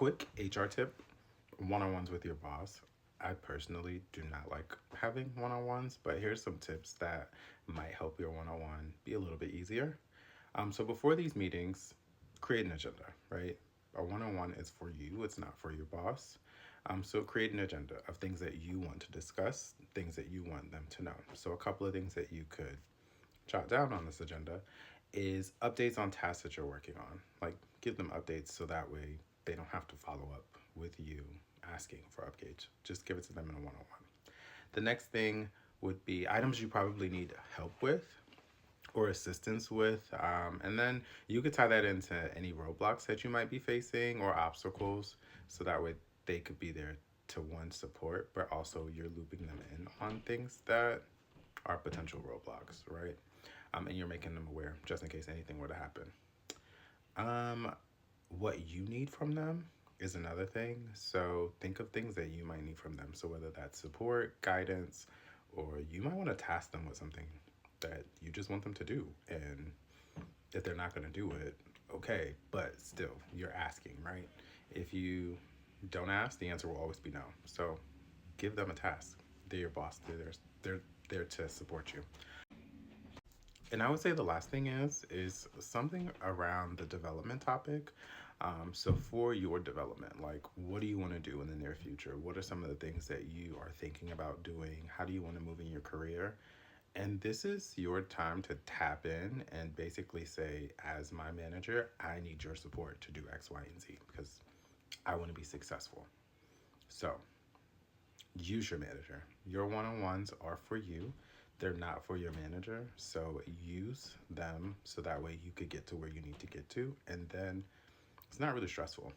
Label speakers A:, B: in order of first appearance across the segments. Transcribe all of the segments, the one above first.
A: Quick HR tip: one-on-ones with your boss. I personally do not like having one-on-ones, but here's some tips that might help your one-on-one be a little bit easier. So before these meetings, create an agenda, right? A one-on-one is for you, it's not for your boss. So create an agenda of things that you want to discuss, things that you want them to know. So a couple of things that you could jot down on this agenda is updates on tasks that you're working on. Like, give them updates so that way they don't have to follow up with you asking for updates. Just give it to them in a one-on-one. The next thing would be items you probably need help with or assistance with. And then you could tie that into any roadblocks that you might be facing or obstacles. So that way they could be there to one, support, but also you're looping them in on things that are potential roadblocks, right? And you're making them aware just in case anything were to happen. Um, what you need from them is another thing. So think of things that you might need from them. So whether that's support, guidance, or you might want to task them with something that you just want them to do. And if they're not going to do it, okay, but still, you're asking, right? If you don't ask, the answer will always be no. So give them a task. They're your boss. They're there to support you. And I would say the last thing is something around the development topic. So for your development, like what do you want to do in the near future? What are some of the things that you are thinking about doing? How do you want to move in your career? And this is your time to tap in and basically say, as my manager, I need your support to do X, Y, and Z because I want to be successful. So use your manager. Your one-on-ones are for you. They're not for your manager. So use them so that way you could get to where you need to get to. And then it's not really stressful.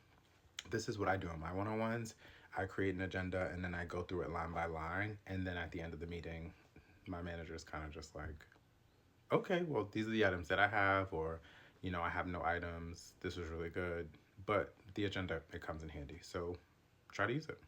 A: This is what I do in my one-on-ones. I create an agenda and then I go through it line by line. And then at the end of the meeting, my manager is kind of just like, okay, well, these are the items that I have, or, I have no items. This was really good. But the agenda, it comes in handy. So try to use it.